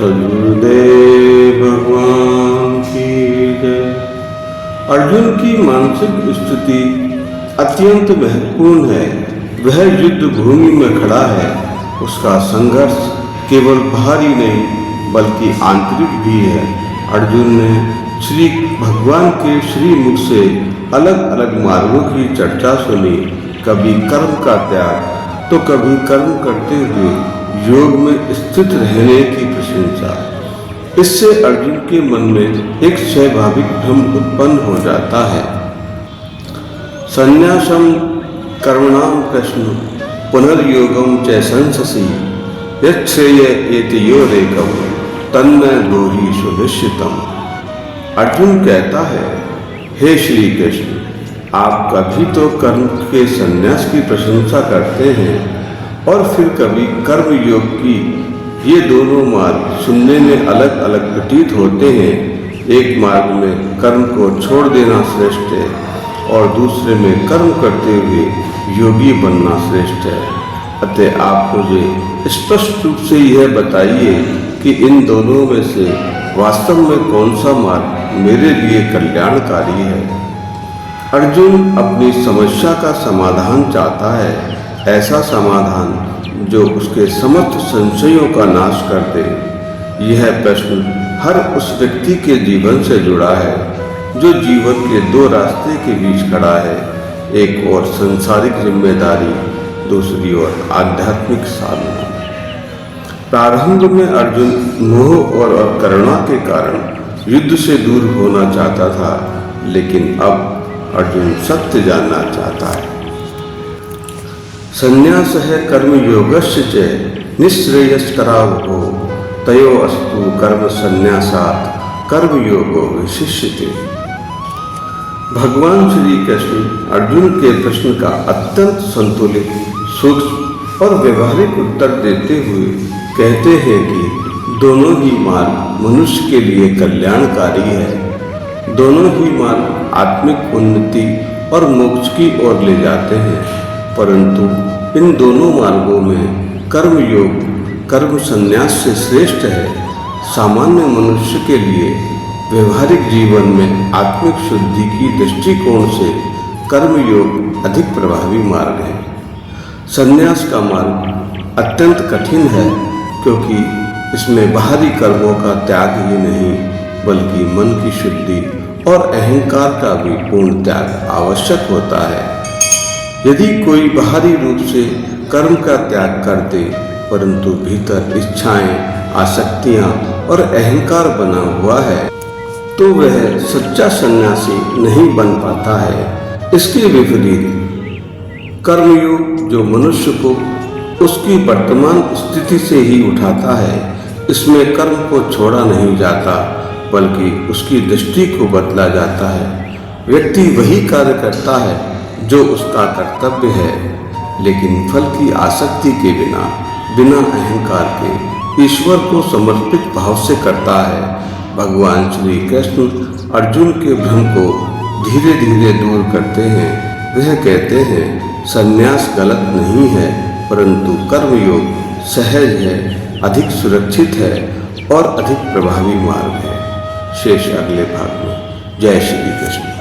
सद्गुरुदेव भगवान की जय। अर्जुन की मानसिक स्थिति अत्यंत महत्वपूर्ण है। वह युद्ध भूमि में खड़ा है। उसका संघर्ष केवल बाहरी नहीं बल्कि आंतरिक भी है। अर्जुन ने श्री भगवान के श्री मुख से अलग अलग मार्गों की चर्चा सुनी। कभी कर्म का त्याग तो कभी कर्म करते हुए योग में स्थित रहने की प्रशंसा। इससे अर्जुन के मन में एक स्वाभाविक भ्रम उत्पन्न हो जाता है। संन्यासम कर्मणाम कृष्ण पुनर्योगम च संससि यच्छ्रेय एतयोरेकम तन्न ब्रूहि सुनिश्चितम। अर्जुन कहता है, हे श्री कृष्ण, आप कभी तो कर्म के संन्यास की प्रशंसा करते हैं और फिर कभी कर्म योग की। ये दोनों मार्ग सुनने में अलग अलग प्रतीत होते हैं। एक मार्ग में कर्म को छोड़ देना श्रेष्ठ है और दूसरे में कर्म करते हुए योगी बनना श्रेष्ठ है। अतः आप मुझे स्पष्ट रूप से यह बताइए कि इन दोनों में से वास्तव में कौन सा मार्ग मेरे लिए कल्याणकारी है। अर्जुन अपनी समस्या का समाधान चाहता है, ऐसा समाधान जो उसके समस्त संशयों का नाश कर दे। यह प्रश्न हर उस व्यक्ति के जीवन से जुड़ा है जो जीवन के दो रास्ते के बीच खड़ा है, एक और सांसारिक जिम्मेदारी, दूसरी ओर आध्यात्मिक साधना। प्रारंभ में अर्जुन मोह और अकरुणा के कारण युद्ध से दूर होना चाहता था, लेकिन अब अर्जुन सत्य जानना चाहता है। संन्यास है कर्मयोगस्य च निःश्रेयस्करावहो तयो अस्तु कर्म संन्यासात् कर्मयोगो विशिष्यते। भगवान श्री कृष्ण अर्जुन के प्रश्न का अत्यंत संतुलित, सूक्ष्म और व्यवहारिक उत्तर देते हुए कहते हैं कि दोनों ही मार्ग मनुष्य के लिए कल्याणकारी है। दोनों ही मार्ग आत्मिक उन्नति और मोक्ष की ओर ले जाते हैं, परंतु इन दोनों मार्गों में कर्म योग कर्म संन्यास से श्रेष्ठ है। सामान्य मनुष्य के लिए व्यवहारिक जीवन में आत्मिक शुद्धि की दृष्टिकोण से कर्म योग अधिक प्रभावी मार्ग है। संन्यास का मार्ग अत्यंत कठिन है क्योंकि इसमें बाहरी कर्मों का त्याग ही नहीं बल्कि मन की शुद्धि और अहंकार का भी पूर्ण त्याग आवश्यक होता है। यदि कोई बाहरी रूप से कर्म का त्याग कर दे परंतु भीतर इच्छाएं, आसक्तियां और अहंकार बना हुआ है तो वह सच्चा सन्यासी नहीं बन पाता है। इसके विपरीत कर्मयोग जो मनुष्य को उसकी वर्तमान स्थिति से ही उठाता है, इसमें कर्म को छोड़ा नहीं जाता बल्कि उसकी दृष्टि को बदला जाता है। व्यक्ति वही कार्य करता है जो उसका कर्तव्य है, लेकिन फल की आसक्ति के बिना अहंकार के ईश्वर को समर्पित भाव से करता है। भगवान श्री कृष्ण अर्जुन के भ्रम को धीरे धीरे दूर करते हैं। वह कहते हैं, संन्यास गलत नहीं है परंतु कर्मयोग सहज है, अधिक सुरक्षित है और अधिक प्रभावी मार्ग है। शेष अगले भाग में। जय श्री कृष्ण।